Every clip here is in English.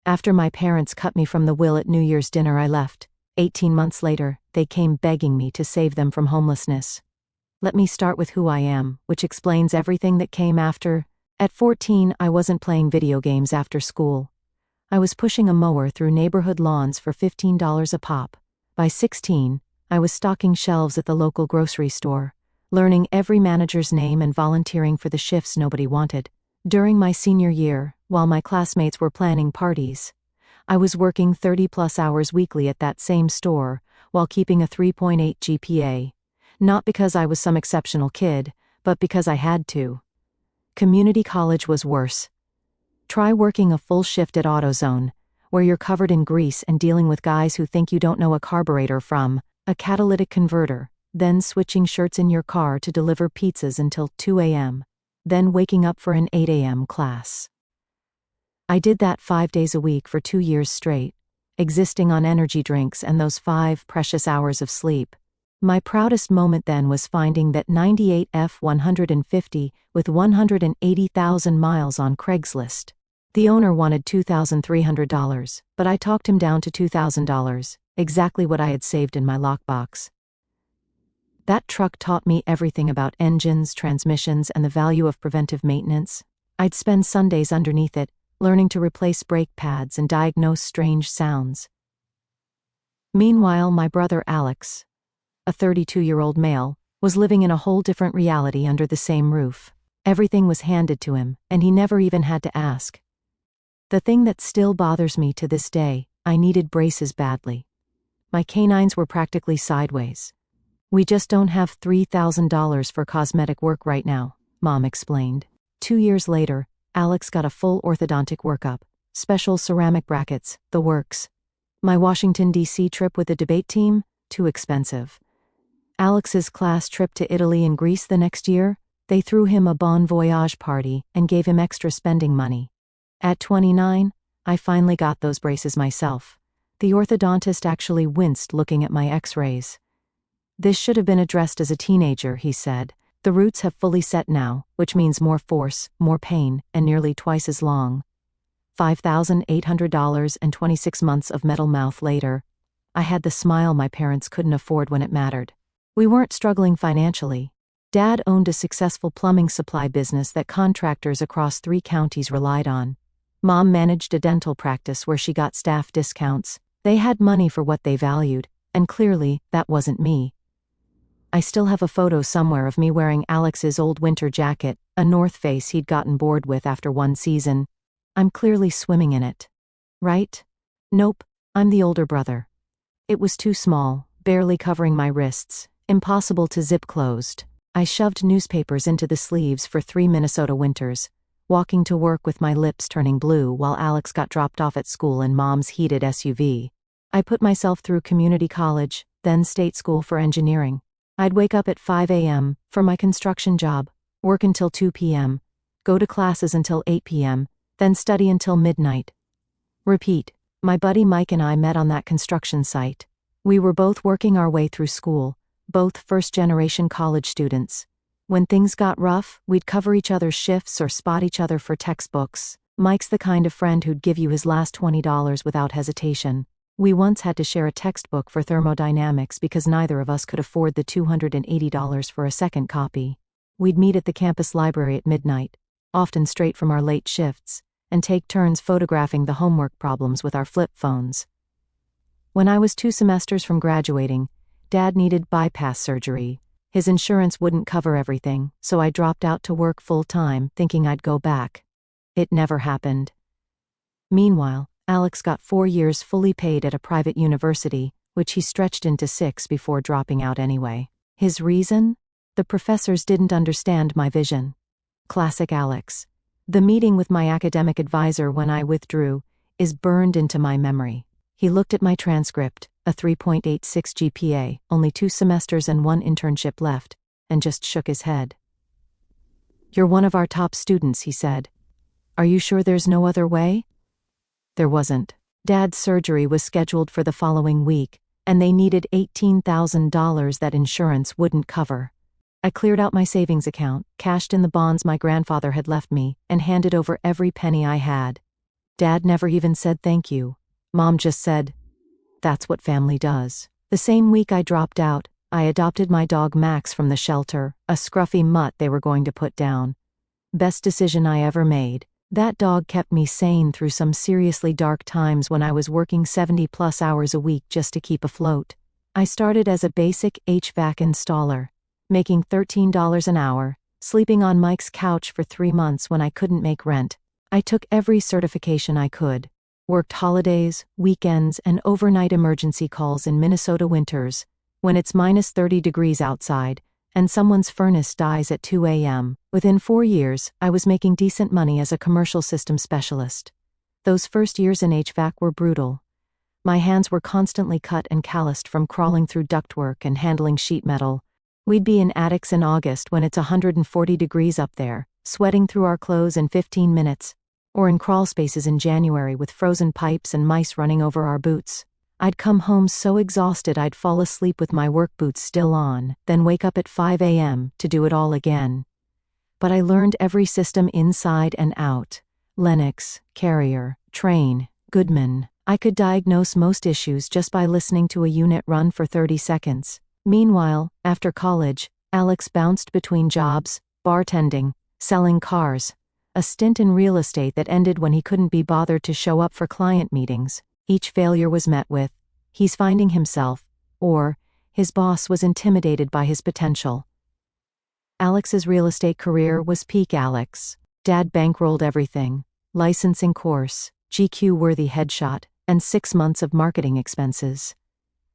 After my parents cut me from the will at New Year's dinner, I left. 18 months later, they came begging me to save them from homelessness. Let me start with who I am, which explains everything that came after. At 14, I wasn't playing video games after school. I was pushing a mower through neighborhood lawns for $15 a pop. By 16, I was stocking shelves at the local grocery store, learning every manager's name and volunteering for the shifts nobody wanted. During my senior year, while my classmates were planning parties, I was working 30-plus hours weekly at that same store while keeping a 3.8 GPA, not because I was some exceptional kid, but because I had to. Community college was worse. Try working a full shift at AutoZone, where you're covered in grease and dealing with guys who think you don't know a carburetor from a catalytic converter, then switching shirts in your car to deliver pizzas until 2 a.m., then waking up for an 8 a.m. class. I did that 5 days a week for 2 years straight, existing on energy drinks and those 5 precious hours of sleep. My proudest moment then was finding that 98 F-150 with 180,000 miles on Craigslist. The owner wanted $2,300, but I talked him down to $2,000, exactly what I had saved in my lockbox. That truck taught me everything about engines, transmissions, and the value of preventive maintenance. I'd spend Sundays underneath it, learning to replace brake pads and diagnose strange sounds. Meanwhile, my brother Alex, a 32-year-old male, was living in a whole different reality under the same roof. Everything was handed to him, and he never even had to ask. The thing that still bothers me to this day, I needed braces badly. My canines were practically sideways. We just don't have $3,000 for cosmetic work right now, Mom explained. 2 years later, Alex got a full orthodontic workup, special ceramic brackets, the works. My Washington, D.C. trip with the debate team? Too expensive. Alex's class trip to Italy and Greece the next year? They threw him a bon voyage party and gave him extra spending money. At 29, I finally got those braces myself. The orthodontist actually winced looking at my x-rays. This should have been addressed as a teenager, he said. The roots have fully set now, which means more force, more pain, and nearly twice as long. $5,800 and 26 months of metal mouth later, I had the smile my parents couldn't afford when it mattered. We weren't struggling financially. Dad owned a successful plumbing supply business that contractors across 3 counties relied on. Mom managed a dental practice where she got staff discounts. They had money for what they valued, and clearly, that wasn't me. I still have a photo somewhere of me wearing Alex's old winter jacket, a North Face he'd gotten bored with after one season. I'm clearly swimming in it. Right? Nope, I'm the older brother. It was too small, barely covering my wrists, impossible to zip closed. I shoved newspapers into the sleeves for 3 Minnesota winters, walking to work with my lips turning blue while Alex got dropped off at school in Mom's heated SUV. I put myself through community college, then state school for engineering. I'd wake up at 5 a.m. for my construction job, work until 2 p.m., go to classes until 8 p.m., then study until midnight. Repeat. My buddy Mike and I met on that construction site. We were both working our way through school, both first-generation college students. When things got rough, we'd cover each other's shifts or spot each other for textbooks. Mike's the kind of friend who'd give you his last $20 without hesitation. We once had to share a textbook for thermodynamics because neither of us could afford the $280 for a second copy. We'd meet at the campus library at midnight, often straight from our late shifts, and take turns photographing the homework problems with our flip phones. When I was 2 semesters from graduating, Dad needed bypass surgery. His insurance wouldn't cover everything, so I dropped out to work full-time, thinking I'd go back. It never happened. Meanwhile, Alex got 4 years fully paid at a private university, which he stretched into 6 before dropping out anyway. His reason? The professors didn't understand my vision. Classic Alex. The meeting with my academic advisor when I withdrew is burned into my memory. He looked at my transcript, a 3.86 GPA, only 2 semesters and 1 internship left, and just shook his head. "You're one of our top students," he said. "Are you sure there's no other way?" There wasn't. Dad's surgery was scheduled for the following week, and they needed $18,000 that insurance wouldn't cover. I cleared out my savings account, cashed in the bonds my grandfather had left me, and handed over every penny I had. Dad never even said thank you. Mom just said, "That's what family does." The same week I dropped out, I adopted my dog Max from the shelter, a scruffy mutt they were going to put down. Best decision I ever made. That dog kept me sane through some seriously dark times when I was working 70+ hours a week just to keep afloat. I started as a basic HVAC installer, making $13 an hour, sleeping on Mike's couch for 3 months when I couldn't make rent. I took every certification I could, worked holidays, weekends, and overnight emergency calls in Minnesota winters, when it's minus 30 degrees outside, and someone's furnace dies at 2 a.m. Within 4 years, I was making decent money as a commercial system specialist. Those first years in HVAC were brutal. My hands were constantly cut and calloused from crawling through ductwork and handling sheet metal. We'd be in attics in August when it's 140 degrees up there, sweating through our clothes in 15 minutes, or in crawl spaces in January with frozen pipes and mice running over our boots. I'd come home so exhausted I'd fall asleep with my work boots still on, then wake up at 5 a.m. to do it all again. But I learned every system inside and out. Lennox, Carrier, Train, Goodman. I could diagnose most issues just by listening to a unit run for 30 seconds. Meanwhile, after college, Alex bounced between jobs, bartending, selling cars, a stint in real estate that ended when he couldn't be bothered to show up for client meetings. Each failure was met with, "He's finding himself," or, "His boss was intimidated by his potential." Alex's real estate career was peak Alex. Dad bankrolled everything: licensing course, GQ-worthy headshot, and 6 months of marketing expenses.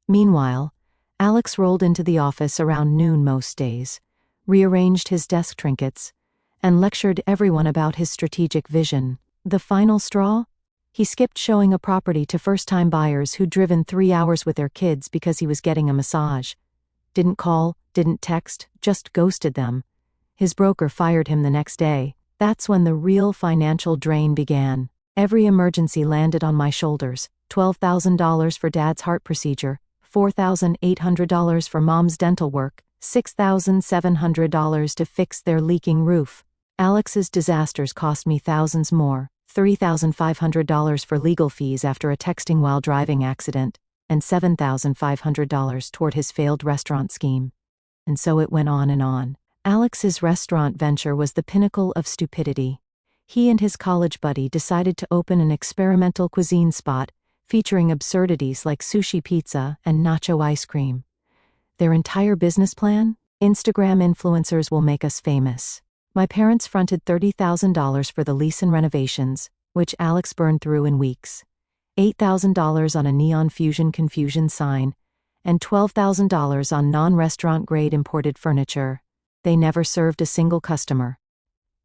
Meanwhile, Alex rolled into the office around noon most days, rearranged his desk trinkets, and lectured everyone about his strategic vision. The final straw? He skipped showing a property to first-time buyers who'd driven 3 hours with their kids because he was getting a massage. Didn't call, didn't text, just ghosted them. His broker fired him the next day. That's when the real financial drain began. Every emergency landed on my shoulders: $12,000 for Dad's heart procedure, $4,800 for Mom's dental work, $6,700 to fix their leaking roof. Alex's disasters cost me thousands more: $3,500 for legal fees after a texting while driving accident, and $7,500 toward his failed restaurant scheme. And so it went on and on. Alex's restaurant venture was the pinnacle of stupidity. He and his college buddy decided to open an experimental cuisine spot featuring absurdities like sushi pizza and nacho ice cream. Their entire business plan? Instagram influencers will make us famous. My parents fronted $30,000 for the lease and renovations, which Alex burned through in weeks. $8,000 on a neon fusion confusion sign, and $12,000 on non-restaurant grade imported furniture. They never served a single customer.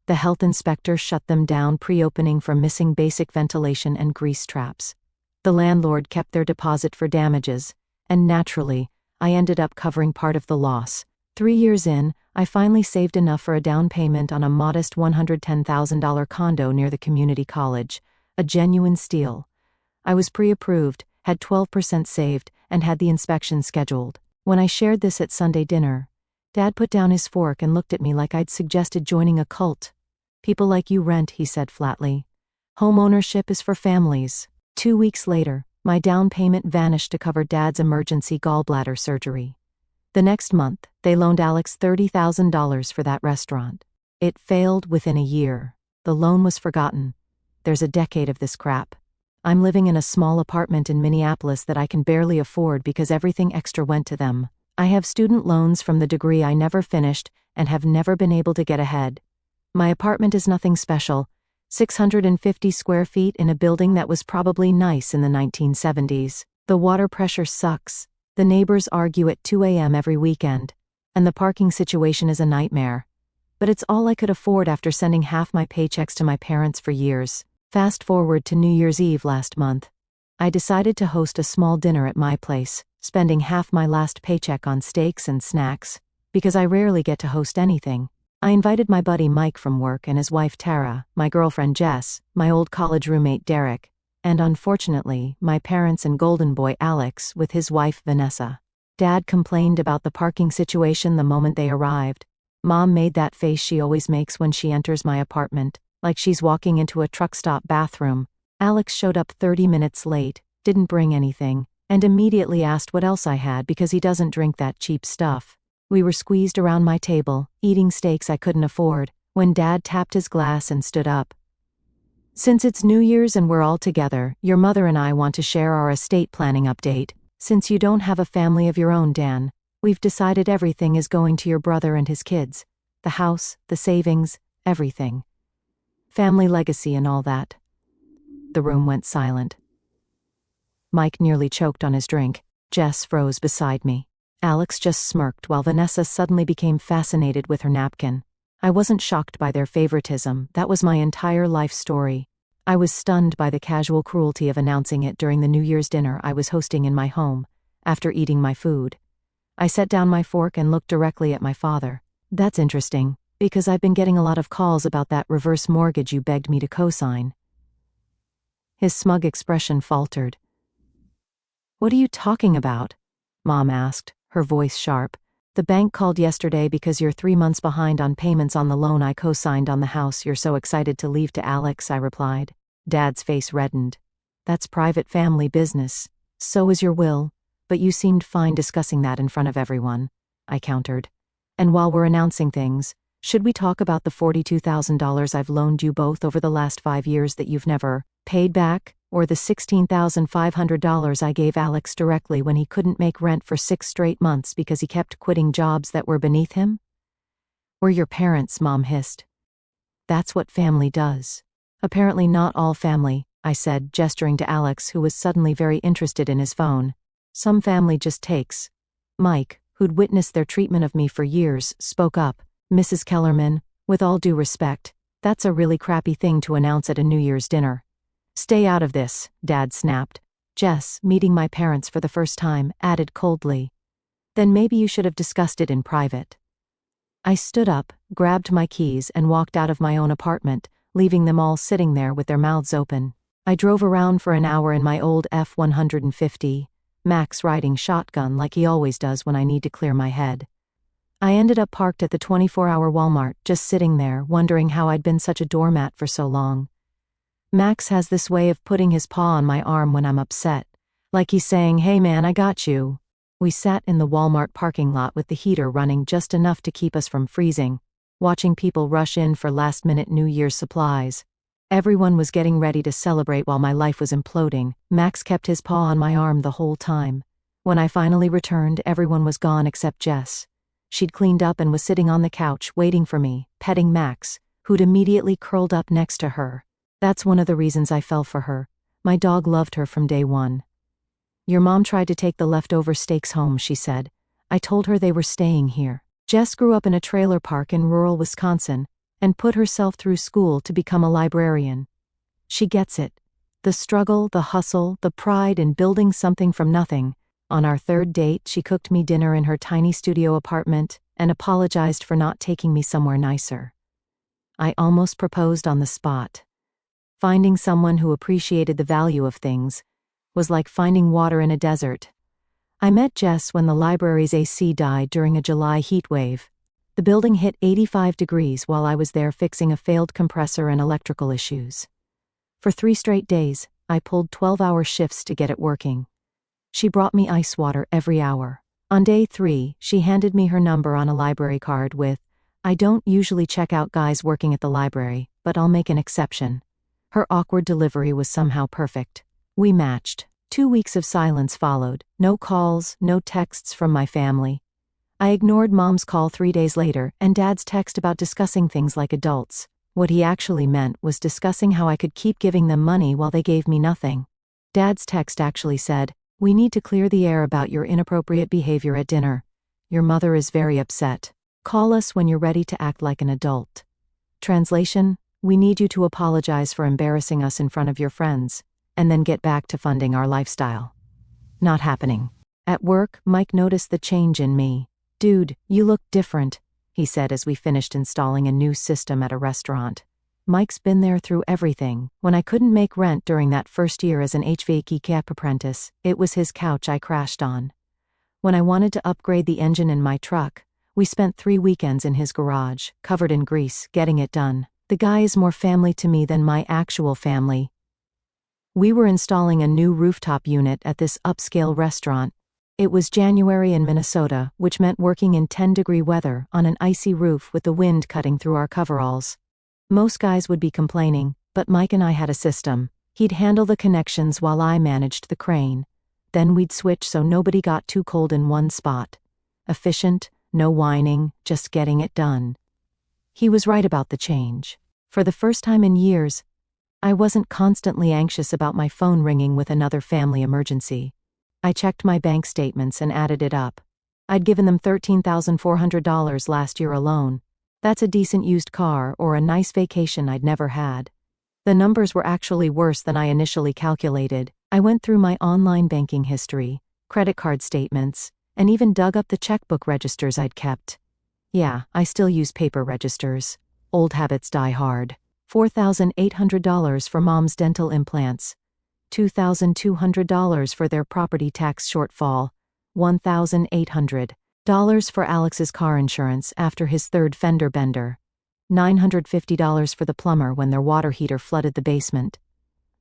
The health inspector shut them down pre-opening for missing basic ventilation and grease traps. The landlord kept their deposit for damages, and naturally, I ended up covering part of the loss. 3 years in, I finally saved enough for a down payment on a modest $110,000 condo near the community college, a genuine steal. I was pre-approved, had 12% saved, and had the inspection scheduled. When I shared this at Sunday dinner, Dad put down his fork and looked at me like I'd suggested joining a cult. "People like you rent," he said flatly. "Home ownership is for families." 2 weeks later, my down payment vanished to cover Dad's emergency gallbladder surgery. The next month, they loaned Alex $30,000 for that restaurant. It failed within a year. The loan was forgotten. There's a decade of this crap. I'm living in a small apartment in Minneapolis that I can barely afford because everything extra went to them. I have student loans from the degree I never finished and have never been able to get ahead. My apartment is nothing special: 650 square feet in a building that was probably nice in the 1970s. The water pressure sucks. The neighbors argue at 2 a.m. every weekend, and the parking situation is a nightmare. But it's all I could afford after sending half my paychecks to my parents for years. Fast forward to New Year's Eve last month. I decided to host a small dinner at my place, spending half my last paycheck on steaks and snacks, because I rarely get to host anything. I invited my buddy Mike from work and his wife Tara, my girlfriend Jess, my old college roommate Derek, and unfortunately, my parents and golden boy Alex with his wife Vanessa. Dad complained about the parking situation the moment they arrived. Mom made that face she always makes when she enters my apartment, like she's walking into a truck stop bathroom. Alex showed up 30 minutes late, didn't bring anything, and immediately asked what else I had because he doesn't drink that cheap stuff. We were squeezed around my table, eating steaks I couldn't afford, when Dad tapped his glass and stood up. Since it's New Year's and we're all together, your mother and I want to share our estate planning update. Since you don't have a family of your own, Dan, we've decided everything is going to your brother and his kids. The house, the savings, everything. Family legacy and all that. The room went silent. Mike nearly choked on his drink. Jess froze beside me. Alex just smirked while Vanessa suddenly became fascinated with her napkin. I wasn't shocked by their favoritism, that was my entire life story. I was stunned by the casual cruelty of announcing it during the New Year's dinner I was hosting in my home, after eating my food. I set down my fork and looked directly at my father. That's interesting, because I've been getting a lot of calls about that reverse mortgage you begged me to co-sign. His smug expression faltered. What are you talking about? Mom asked, her voice sharp. The bank called yesterday because you're 3 months behind on payments on the loan I co-signed on the house you're so excited to leave to Alex, I replied. Dad's face reddened. That's private family business. So is your will, but you seemed fine discussing that in front of everyone, I countered. And while we're announcing things, should we talk about the $42,000 I've loaned you both over the last 5 years that you've never paid back, or the $16,500 I gave Alex directly when he couldn't make rent for 6 straight months because he kept quitting jobs that were beneath him? We're your parents, Mom hissed. That's what family does. Apparently not all family, I said, gesturing to Alex, who was suddenly very interested in his phone. Some family just takes. Mike, who'd witnessed their treatment of me for years, spoke up. Mrs. Kellerman, with all due respect, that's a really crappy thing to announce at a New Year's dinner. Stay out of this, Dad snapped. Jess, meeting my parents for the first time, added coldly. Then maybe you should have discussed it in private. I stood up, grabbed my keys and walked out of my own apartment, leaving them all sitting there with their mouths open. I drove around for an hour in my old F-150, Max riding shotgun like he always does when I need to clear my head. I ended up parked at the 24-hour Walmart, just sitting there, wondering how I'd been such a doormat for so long. Max has this way of putting his paw on my arm when I'm upset, like he's saying, "Hey man, I got you." We sat in the Walmart parking lot with the heater running just enough to keep us from freezing, watching people rush in for last-minute New Year's supplies. Everyone was getting ready to celebrate while my life was imploding. Max kept his paw on my arm the whole time. When I finally returned, everyone was gone except Jess. She'd cleaned up and was sitting on the couch waiting for me, petting Max, who'd immediately curled up next to her. That's one of the reasons I fell for her. My dog loved her from day one. Your mom tried to take the leftover steaks home, she said. I told her they were staying here. Jess grew up in a trailer park in rural Wisconsin and put herself through school to become a librarian. She gets it. The struggle, the hustle, the pride in building something from nothing. On our third date, she cooked me dinner in her tiny studio apartment and apologized for not taking me somewhere nicer. I almost proposed on the spot. Finding someone who appreciated the value of things was like finding water in a desert. I met Jess when the library's AC died during a July heat wave. The building hit 85 degrees while I was there fixing a failed compressor and electrical issues. For 3 straight days, I pulled 12-hour shifts to get it working. She brought me ice water every hour. On day 3, she handed me her number on a library card with, "I don't usually check out guys working at the library, but I'll make an exception." Her awkward delivery was somehow perfect. We matched. 2 weeks of silence followed. No calls, no texts from my family. I ignored Mom's call 3 days later and Dad's text about discussing things like adults. What he actually meant was discussing how I could keep giving them money while they gave me nothing. Dad's text actually said, "We need to clear the air about your inappropriate behavior at dinner. Your mother is very upset. Call us when you're ready to act like an adult." Translation: we need you to apologize for embarrassing us in front of your friends, and then get back to funding our lifestyle. Not happening. At work, Mike noticed the change in me. "Dude, you look different," he said as we finished installing a new system at a restaurant. Mike's been there through everything. When I couldn't make rent during that first year as an HVAC cap apprentice, it was his couch I crashed on. When I wanted to upgrade the engine in my truck, we spent 3 weekends in his garage, covered in grease, getting it done. The guy is more family to me than my actual family. We were installing a new rooftop unit at this upscale restaurant. It was January in Minnesota, which meant working in 10-degree weather on an icy roof with the wind cutting through our coveralls. Most guys would be complaining, but Mike and I had a system. He'd handle the connections while I managed the crane. Then we'd switch so nobody got too cold in one spot. Efficient, no whining, just getting it done. He was right about the change. For the first time in years, I wasn't constantly anxious about my phone ringing with another family emergency. I checked my bank statements and added it up. I'd given them $13,400 last year alone. That's a decent used car or a nice vacation I'd never had. The numbers were actually worse than I initially calculated. I went through my online banking history, credit card statements, and even dug up the checkbook registers I'd kept. Yeah, I still use paper registers. Old habits die hard. $4,800 for Mom's dental implants. $2,200 for their property tax shortfall. $1,800 for Alex's car insurance after his third fender bender. $950 for the plumber when their water heater flooded the basement.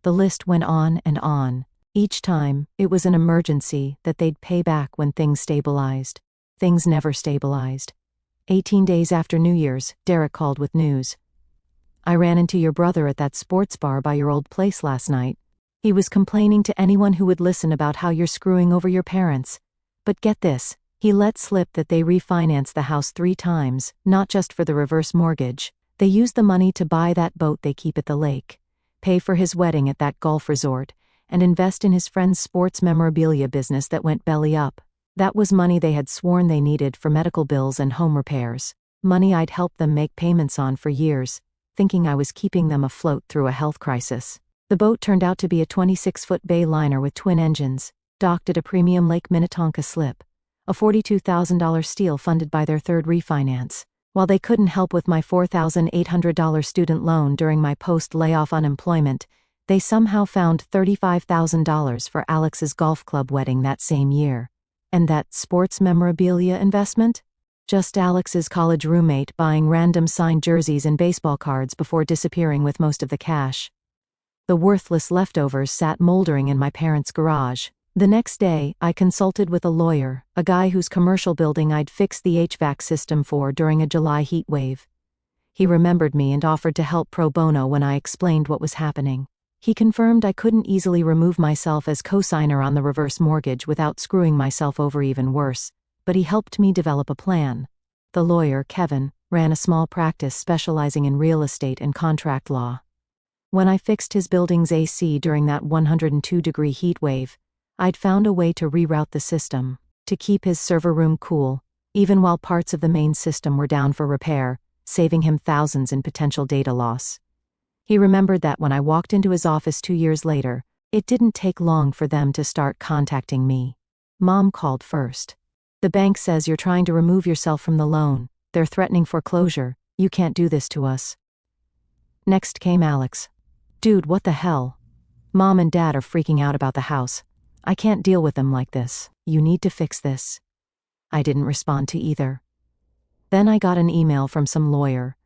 The list went on and on. Each time, it was an emergency that they'd pay back when things stabilized. Things never stabilized. 18 days after New Year's, Derek called with news. I ran into your brother at that sports bar by your old place last night. He was complaining to anyone who would listen about how you're screwing over your parents. But get this, he let slip that they refinanced the house 3 times, not just for the reverse mortgage. They used the money to buy that boat they keep at the lake, pay for his wedding at that golf resort, and invest in his friend's sports memorabilia business that went belly up. That was money they had sworn they needed for medical bills and home repairs. Money I'd helped them make payments on for years, thinking I was keeping them afloat through a health crisis. The boat turned out to be a 26-foot bay liner with twin engines, docked at a premium Lake Minnetonka slip. A $42,000 steal funded by their third refinance. While they couldn't help with my $4,800 student loan during my post-layoff unemployment, they somehow found $35,000 for Alex's golf club wedding that same year. And that sports memorabilia investment? Just Alex's college roommate buying random signed jerseys and baseball cards before disappearing with most of the cash. The worthless leftovers sat moldering in my parents' garage. The next day, I consulted with a lawyer, a guy whose commercial building I'd fixed the HVAC system for during a July heat wave. He remembered me and offered to help pro bono when I explained what was happening. He confirmed I couldn't easily remove myself as co-signer on the reverse mortgage without screwing myself over even worse, but he helped me develop a plan. The lawyer, Kevin, ran a small practice specializing in real estate and contract law. When I fixed his building's AC during that 102-degree heat wave, I'd found a way to reroute the system, to keep his server room cool, even while parts of the main system were down for repair, saving him thousands in potential data loss. He remembered that when I walked into his office 2 years later, it didn't take long for them to start contacting me. Mom called first. The bank says you're trying to remove yourself from the loan. They're threatening foreclosure. You can't do this to us. Next came Alex. Dude, what the hell? Mom and Dad are freaking out about the house. I can't deal with them like this. You need to fix this. I didn't respond to either. Then I got an email from some lawyer.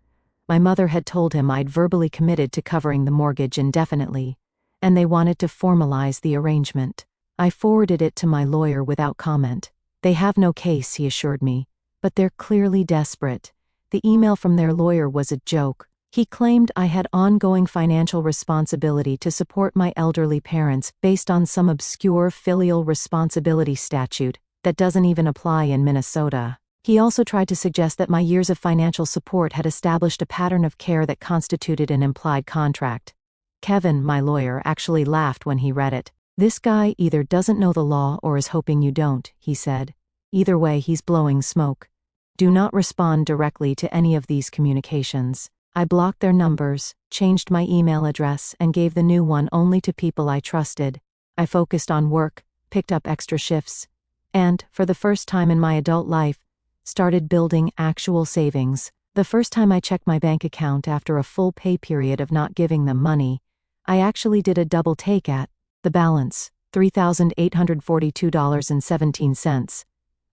My mother had told him I'd verbally committed to covering the mortgage indefinitely, and they wanted to formalize the arrangement. I forwarded it to my lawyer without comment. They have no case, he assured me, but they're clearly desperate. The email from their lawyer was a joke. He claimed I had ongoing financial responsibility to support my elderly parents based on some obscure filial responsibility statute that doesn't even apply in Minnesota. He also tried to suggest that my years of financial support had established a pattern of care that constituted an implied contract. Kevin, my lawyer, actually laughed when he read it. This guy either doesn't know the law or is hoping you don't, he said. Either way, he's blowing smoke. Do not respond directly to any of these communications. I blocked their numbers, changed my email address, and gave the new one only to people I trusted. I focused on work, picked up extra shifts, and, for the first time in my adult life, started building actual savings. The first time I checked my bank account after a full pay period of not giving them money, I actually did a double take at the balance, $3,842.17.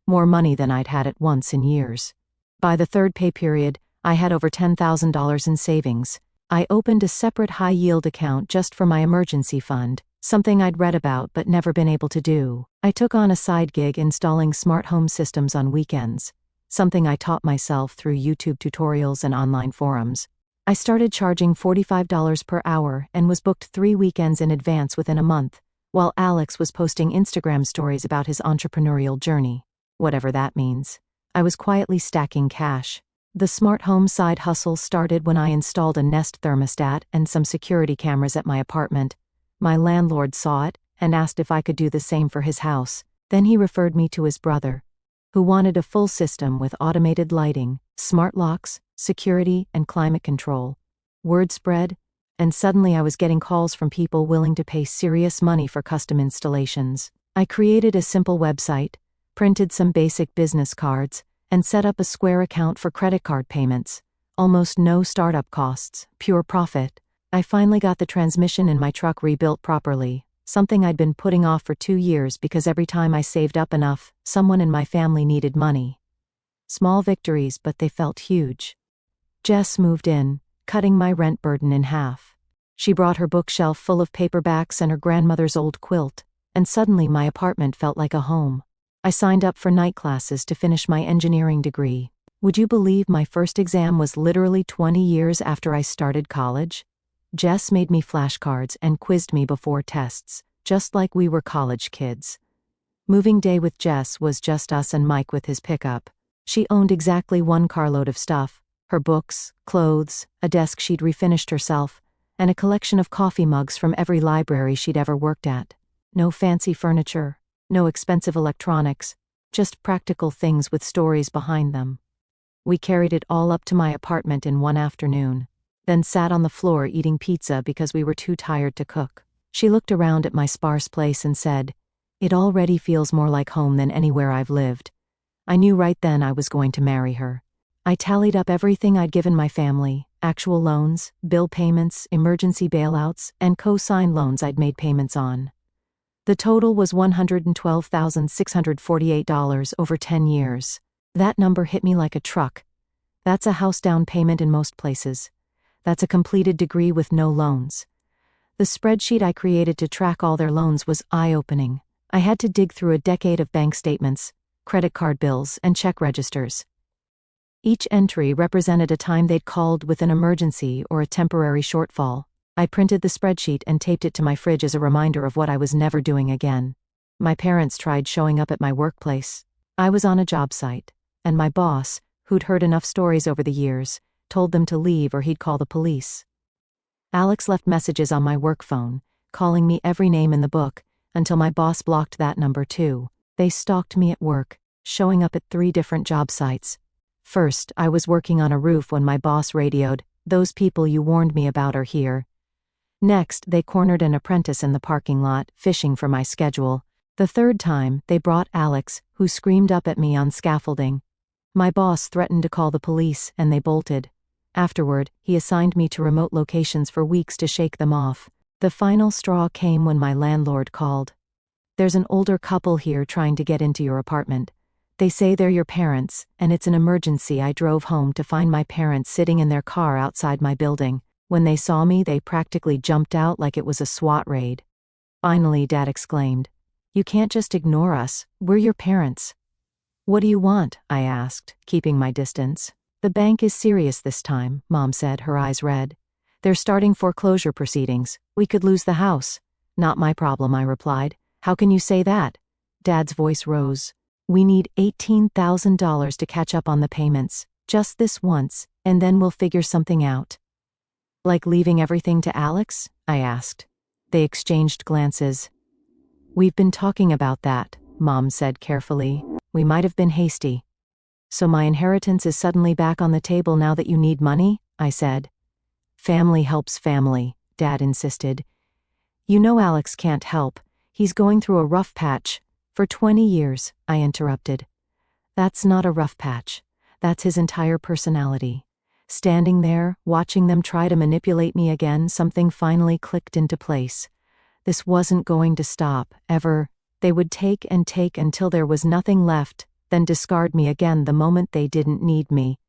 More money than I'd had at once in years. By the third pay period, I had over $10,000 in savings. I opened a separate high-yield account just for my emergency fund, something I'd read about but never been able to do. I took on a side gig installing smart home systems on weekends, something I taught myself through YouTube tutorials and online forums. I started charging $45 per hour and was booked 3 weekends in advance within a month, while Alex was posting Instagram stories about his entrepreneurial journey, whatever that means. I was quietly stacking cash. The smart home side hustle started when I installed a Nest thermostat and some security cameras at my apartment. My landlord saw it and asked if I could do the same for his house. Then he referred me to his brother, who wanted a full system with automated lighting, smart locks, security, and climate control. Word spread, and suddenly I was getting calls from people willing to pay serious money for custom installations. I created a simple website, printed some basic business cards, and set up a Square account for credit card payments. Almost no startup costs, pure profit. I finally got the transmission in my truck rebuilt properly, something I'd been putting off for 2 years because every time I saved up enough, someone in my family needed money. Small victories, but they felt huge. Jess moved in, cutting my rent burden in half. She brought her bookshelf full of paperbacks and her grandmother's old quilt, and suddenly my apartment felt like a home. I signed up for night classes to finish my engineering degree. Would you believe my first exam was literally 20 years after I started college? Jess made me flashcards and quizzed me before tests, just like we were college kids. Moving day with Jess was just us and Mike with his pickup. She owned exactly 1 carload of stuff: her books, clothes, a desk she'd refinished herself, and a collection of coffee mugs from every library she'd ever worked at. No fancy furniture, no expensive electronics, just practical things with stories behind them. We carried it all up to my apartment in one afternoon, then sat on the floor eating pizza because we were too tired to cook. She looked around at my sparse place and said, "It already feels more like home than anywhere I've lived." I knew right then I was going to marry her. I tallied up everything I'd given my family: actual loans, bill payments, emergency bailouts, and co-sign loans I'd made payments on. The total was $112,648 over 10 years. That number hit me like a truck. That's a house down payment in most places. That's a completed degree with no loans. The spreadsheet I created to track all their loans was eye-opening. I had to dig through a decade of bank statements, credit card bills, and check registers. Each entry represented a time they'd called with an emergency or a temporary shortfall. I printed the spreadsheet and taped it to my fridge as a reminder of what I was never doing again. My parents tried showing up at my workplace. I was on a job site, and my boss, who'd heard enough stories over the years, told them to leave or he'd call the police. Alex left messages on my work phone, calling me every name in the book, until my boss blocked that number too. They stalked me at work, showing up at 3 different job sites. First, I was working on a roof when my boss radioed, "Those people you warned me about are here." Next, they cornered an apprentice in the parking lot, fishing for my schedule. The third time, they brought Alex, who screamed up at me on scaffolding. My boss threatened to call the police, and they bolted. Afterward, he assigned me to remote locations for weeks to shake them off. The final straw came when my landlord called. "There's an older couple here trying to get into your apartment. They say they're your parents, and it's an emergency." I drove home to find my parents sitting in their car outside my building. When they saw me, they practically jumped out like it was a SWAT raid. Finally, Dad exclaimed, "You can't just ignore us. We're your parents." "What do you want?" I asked, keeping my distance. "The bank is serious this time," Mom said, her eyes red. "They're starting foreclosure proceedings. We could lose the house." "Not my problem," I replied. "How can you say that?" Dad's voice rose. "We need $18,000 to catch up on the payments, just this once, and then we'll figure something out." "Like leaving everything to Alex?" I asked. They exchanged glances. "We've been talking about that," Mom said carefully. "We might have been hasty." "So my inheritance is suddenly back on the table now that you need money?" I said. "Family helps family," Dad insisted. "You know Alex can't help. He's going through a rough patch." "For 20 years, I interrupted. "That's not a rough patch. That's his entire personality." Standing there, watching them try to manipulate me again, something finally clicked into place. This wasn't going to stop, ever. They would take and take until there was nothing left, then discard me again the moment they didn't need me.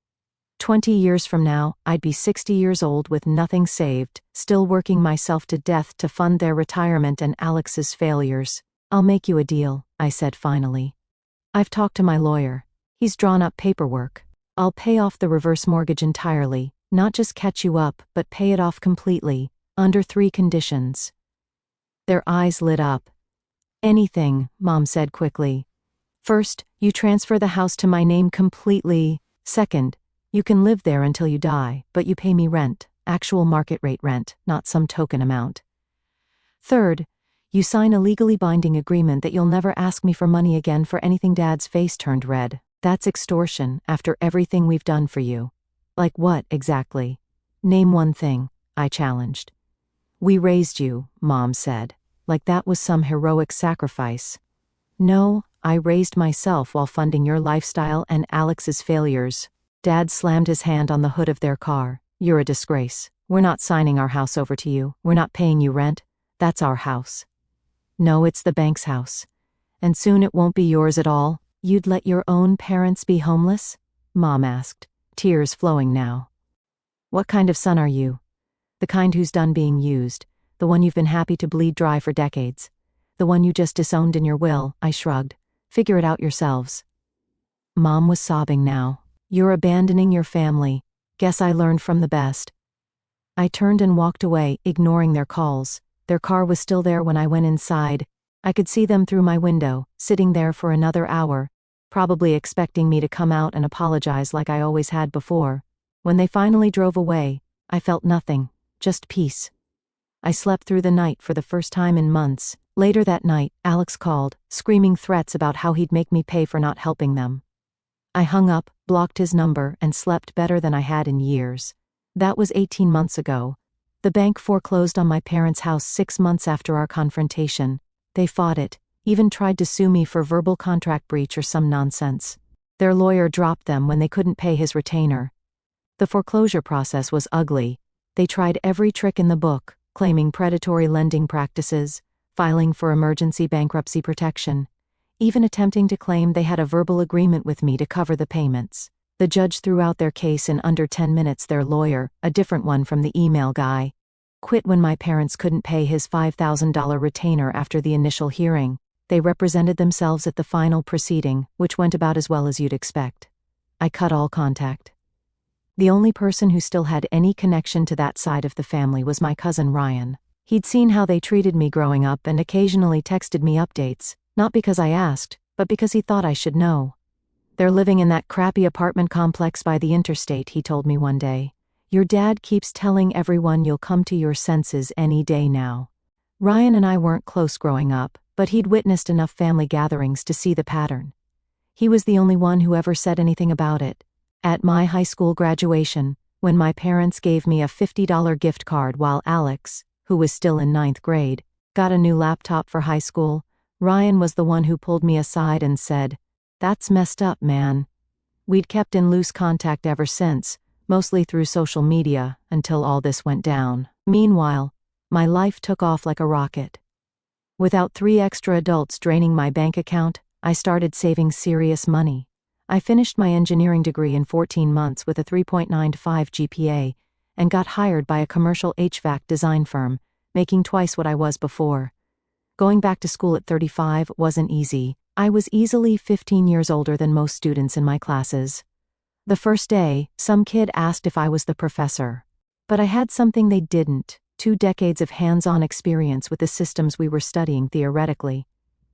20 years from now, I'd be 60 years old with nothing saved, still working myself to death to fund their retirement and Alex's failures. I'll make you a deal, I said finally. I've talked to my lawyer. He's drawn up paperwork. I'll pay off the reverse mortgage entirely, not just catch you up, but pay it off completely, under 3 conditions. Their eyes lit up. Anything, Mom said quickly. First, you transfer the house to my name completely. Second, you can live there until you die, but you pay me rent, actual market rate rent, not some token amount. Third, you sign a legally binding agreement that you'll never ask me for money again for anything. Dad's face turned red. That's extortion, after everything we've done for you. Like what, exactly? Name one thing, I challenged. We raised you, Mom said, like that was some heroic sacrifice. No, I raised myself while funding your lifestyle and Alex's failures. Dad slammed his hand on the hood of their car. You're a disgrace. We're not signing our house over to you. We're not paying you rent. That's our house. No, it's the bank's house. And soon it won't be yours at all. You'd let your own parents be homeless? Mom asked, tears flowing now. What kind of son are you? The kind who's done being used, the one you've been happy to bleed dry for decades. The one you just disowned in your will, I shrugged. Figure it out yourselves. Mom was sobbing now. You're abandoning your family. Guess I learned from the best. I turned and walked away, ignoring their calls. Their car was still there when I went inside. I could see them through my window, sitting there for another hour, probably expecting me to come out and apologize like I always had before. When they finally drove away, I felt nothing, just peace. I slept through the night for the first time in months. Later that night, Alex called, screaming threats about how he'd make me pay for not helping them. I hung up, blocked his number, and slept better than I had in years. That was 18 months ago. The bank foreclosed on my parents' house 6 months after our confrontation. They fought it, even tried to sue me for verbal contract breach or some nonsense. Their lawyer dropped them when they couldn't pay his retainer. The foreclosure process was ugly. They tried every trick in the book, claiming predatory lending practices, filing for emergency bankruptcy protection, even attempting to claim they had a verbal agreement with me to cover the payments. The judge threw out their case in under 10 minutes. Their lawyer, a different one from the email guy, quit when my parents couldn't pay his $5,000 retainer after the initial hearing. They represented themselves at the final proceeding, which went about as well as you'd expect. I cut all contact. The only person who still had any connection to that side of the family was my cousin Ryan. He'd seen how they treated me growing up and occasionally texted me updates, not because I asked, but because he thought I should know. They're living in that crappy apartment complex by the interstate, he told me one day. Your dad keeps telling everyone you'll come to your senses any day now. Ryan and I weren't close growing up, but he'd witnessed enough family gatherings to see the pattern. He was the only one who ever said anything about it. At my high school graduation, when my parents gave me a $50 gift card while Alex, who was still in 9th grade, got a new laptop for high school, Ryan was the one who pulled me aside and said, "That's messed up, man." We'd kept in loose contact ever since, mostly through social media, until all this went down. Meanwhile, my life took off like a rocket. Without 3 extra adults draining my bank account, I started saving serious money. I finished my engineering degree in 14 months with a 3.95 GPA, and got hired by a commercial HVAC design firm, making twice what I was before. Going back to school at 35 wasn't easy. I was easily 15 years older than most students in my classes. The first day, some kid asked if I was the professor. But I had something they didn't: 2 decades of hands-on experience with the systems we were studying theoretically.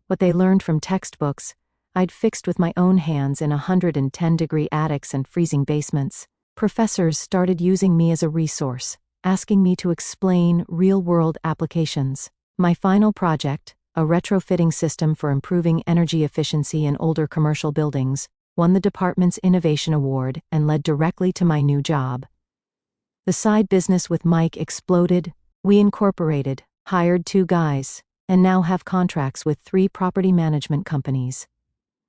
What they learned from textbooks, I'd fixed with my own hands in 110-degree attics and freezing basements. Professors started using me as a resource, asking me to explain real-world applications. My final project, a retrofitting system for improving energy efficiency in older commercial buildings, won the department's Innovation Award and led directly to my new job. The side business with Mike exploded. We incorporated, hired 2 guys, and now have contracts with 3 property management companies.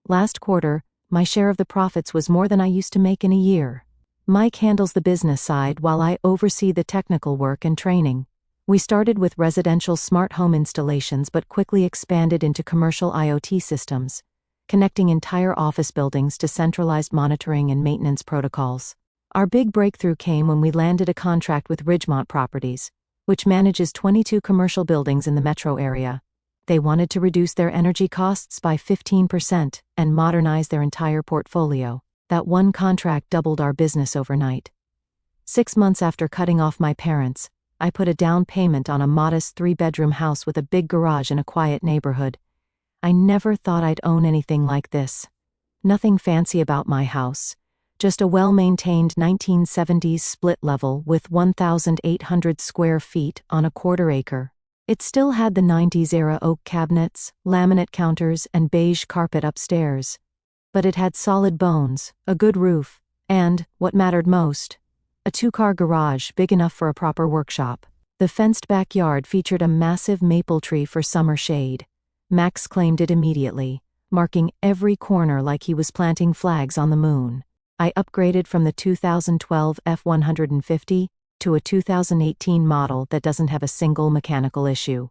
Last quarter, my share of the profits was more than I used to make in a year. Mike handles the business side while I oversee the technical work and training. We started with residential smart home installations but quickly expanded into commercial IoT systems, connecting entire office buildings to centralized monitoring and maintenance protocols. Our big breakthrough came when we landed a contract with Ridgemont Properties, which manages 22 commercial buildings in the metro area. They wanted to reduce their energy costs by 15% and modernize their entire portfolio. That one contract doubled our business overnight. 6 months after cutting off my parents, I put a down payment on a modest 3-bedroom house with a big garage in a quiet neighborhood. I never thought I'd own anything like this. Nothing fancy about my house. Just a well-maintained 1970s split level with 1,800 square feet on a quarter acre. It still had the 90s-era oak cabinets, laminate counters, and beige carpet upstairs. But it had solid bones, a good roof, and, what mattered most, a 2-car garage big enough for a proper workshop. The fenced backyard featured a massive maple tree for summer shade. Max claimed it immediately, marking every corner like he was planting flags on the moon. I upgraded from the 2012 F-150 to a 2018 model that doesn't have a single mechanical issue.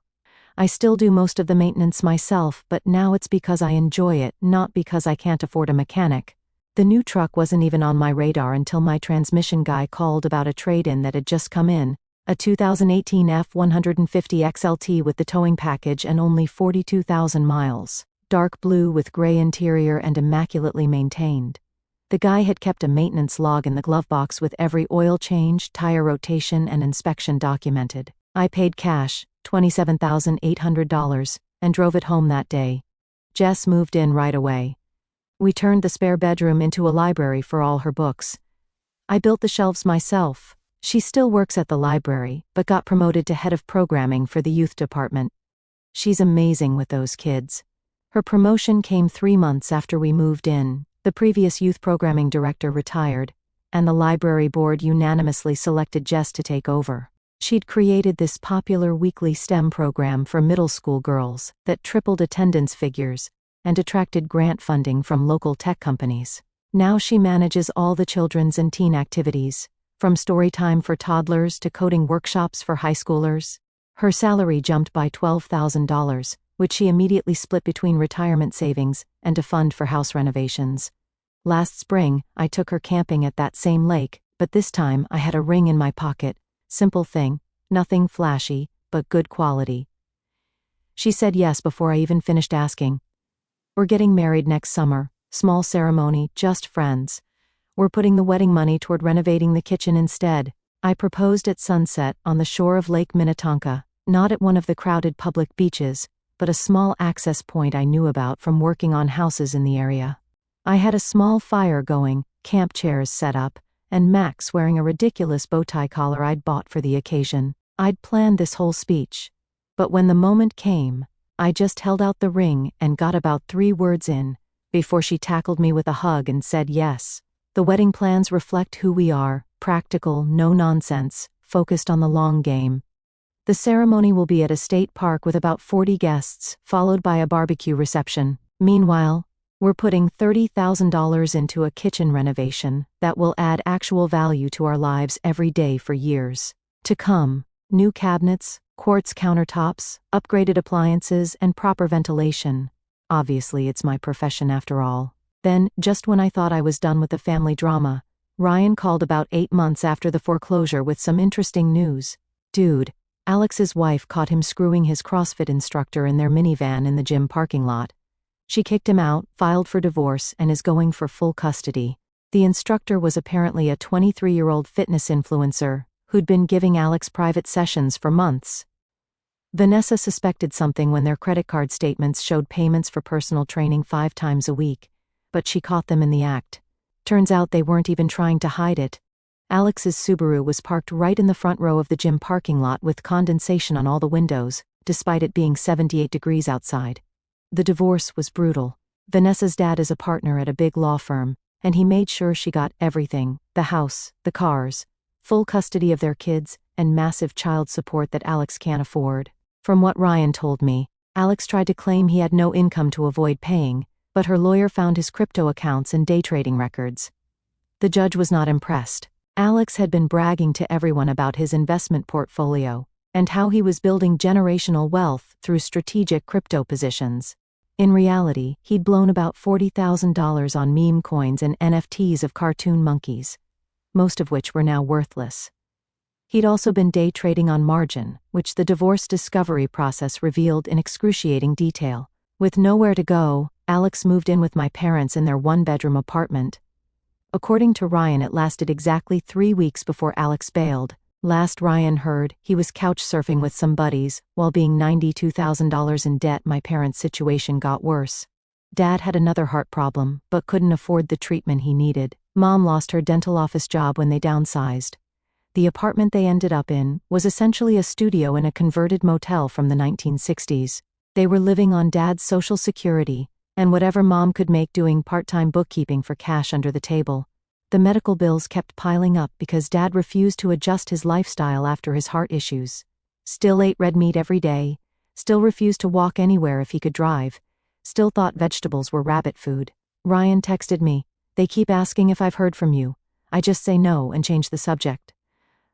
I still do most of the maintenance myself, but now it's because I enjoy it, not because I can't afford a mechanic. The new truck wasn't even on my radar until my transmission guy called about a trade-in that had just come in, a 2018 F-150 XLT with the towing package and only 42,000 miles. Dark blue with gray interior and immaculately maintained. The guy had kept a maintenance log in the glove box with every oil change, tire rotation, and inspection documented. I paid cash, $27,800, and drove it home that day. Jess moved in right away. We turned the spare bedroom into a library for all her books. I built the shelves myself. She still works at the library, but got promoted to head of programming for the youth department. She's amazing with those kids. Her promotion came 3 months after we moved in. The previous youth programming director retired, and the library board unanimously selected Jess to take over. She'd created this popular weekly STEM program for middle school girls that tripled attendance figures and attracted grant funding from local tech companies. Now she manages all the children's and teen activities, from story time for toddlers to coding workshops for high schoolers. Her salary jumped by $12,000, which she immediately split between retirement savings and a fund for house renovations. Last spring, I took her camping at that same lake, but this time I had a ring in my pocket. Simple thing, nothing flashy, but good quality. She said yes before I even finished asking. We're getting married next summer, small ceremony, just friends. We're putting the wedding money toward renovating the kitchen instead. I proposed at sunset on the shore of Lake Minnetonka, not at one of the crowded public beaches, but a small access point I knew about from working on houses in the area. I had a small fire going, camp chairs set up, and Max wearing a ridiculous bow tie collar I'd bought for the occasion. I'd planned this whole speech. But when the moment came, I just held out the ring and got about 3 words in, before she tackled me with a hug and said yes. The wedding plans reflect who we are, practical, no nonsense, focused on the long game. The ceremony will be at a state park with about 40 guests, followed by a barbecue reception. Meanwhile, we're putting $30,000 into a kitchen renovation that will add actual value to our lives every day for years to come. New cabinets, quartz countertops, upgraded appliances, and proper ventilation. Obviously, it's my profession after all. Then, just when I thought I was done with the family drama, Ryan called about 8 months after the foreclosure with some interesting news. Dude, Alex's wife caught him screwing his CrossFit instructor in their minivan in the gym parking lot. She kicked him out, filed for divorce, and is going for full custody. The instructor was apparently a 23-year-old fitness influencer who'd been giving Alex private sessions for months. Vanessa suspected something when their credit card statements showed payments for personal training 5 times a week, but she caught them in the act. Turns out they weren't even trying to hide it. Alex's Subaru was parked right in the front row of the gym parking lot with condensation on all the windows, despite it being 78 degrees outside. The divorce was brutal. Vanessa's dad is a partner at a big law firm, and he made sure she got everything: the house, the cars, full custody of their kids, and massive child support that Alex can't afford. From what Ryan told me, Alex tried to claim he had no income to avoid paying, but her lawyer found his crypto accounts and day trading records. The judge was not impressed. Alex had been bragging to everyone about his investment portfolio, and how he was building generational wealth through strategic crypto positions. In reality, he'd blown about $40,000 on meme coins and NFTs of cartoon monkeys. most of which were now worthless. He'd also been day trading on margin, which the divorce discovery process revealed in excruciating detail. With nowhere to go, Alex moved in with my parents in their one-bedroom apartment. According to Ryan, it lasted exactly 3 weeks before Alex bailed. Last Ryan heard, he was couch surfing with some buddies. While being $92,000 in debt, my parents' situation got worse. Dad had another heart problem, but couldn't afford the treatment he needed. Mom lost her dental office job when they downsized. The apartment they ended up in was essentially a studio in a converted motel from the 1960s. They were living on Dad's Social Security, and whatever Mom could make doing part-time bookkeeping for cash under the table. The medical bills kept piling up because Dad refused to adjust his lifestyle after his heart issues. Still ate red meat every day, still refused to walk anywhere if he could drive, still thought vegetables were rabbit food. Ryan texted me, "They keep asking if I've heard from you. I just say no and change the subject."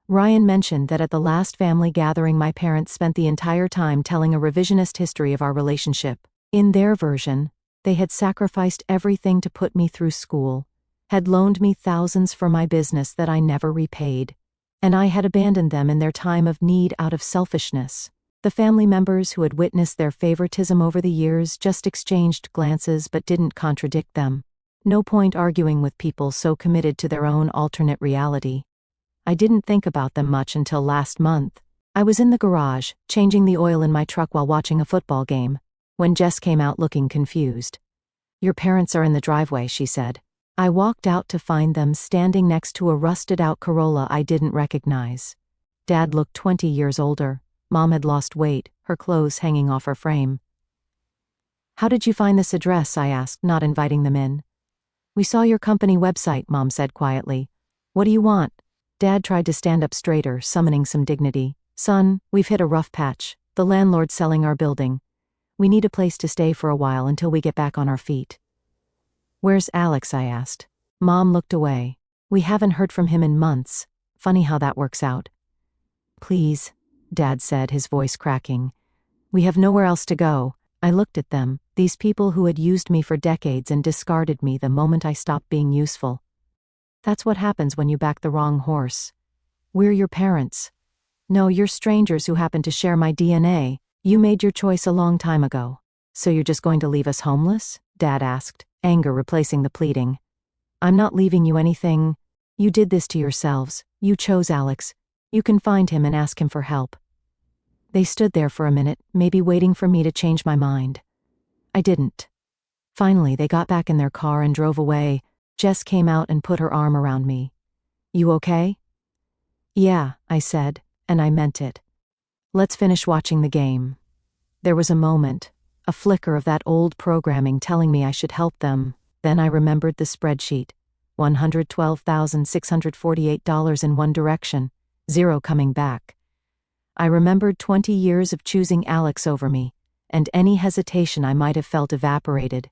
Ryan mentioned that at the last family gathering my parents spent the entire time telling a revisionist history of our relationship. In their version, they had sacrificed everything to put me through school, had loaned me thousands for my business that I never repaid, and I had abandoned them in their time of need out of selfishness. The family members who had witnessed their favoritism over the years just exchanged glances but didn't contradict them. No point arguing with people so committed to their own alternate reality. I didn't think about them much until last month. I was in the garage, changing the oil in my truck while watching a football game, when Jess came out looking confused. "Your parents are in the driveway," she said. I walked out to find them standing next to a rusted-out Corolla I didn't recognize. Dad looked 20 years older. Mom had lost weight, her clothes hanging off her frame. "How did you find this address?" I asked, not inviting them in. "We saw your company website," Mom said quietly. "What do you want?" Dad tried to stand up straighter, summoning some dignity. "Son, we've hit a rough patch. The landlord's selling our building. We need a place to stay for a while until we get back on our feet." "Where's Alex?" I asked. Mom looked away. "We haven't heard from him in months. Funny how that works out." "Please," Dad said, his voice cracking. "We have nowhere else to go." I looked at them, these people who had used me for decades and discarded me the moment I stopped being useful. That's what happens when you back the wrong horse. "We're your parents." "No, you're strangers who happen to share my DNA. You made your choice a long time ago." "So you're just going to leave us homeless?" Dad asked, anger replacing the pleading. "I'm not leaving you anything. You did this to yourselves. You chose Alex. You can find him and ask him for help." They stood there for a minute, maybe waiting for me to change my mind. I didn't. Finally, they got back in their car and drove away. Jess came out and put her arm around me. "You okay?" "Yeah," I said, and I meant it. "Let's finish watching the game." There was a moment, a flicker of that old programming telling me I should help them. Then I remembered the spreadsheet. $112,648 in one direction, zero coming back. I remembered 20 years of choosing Alex over me, and any hesitation I might have felt evaporated.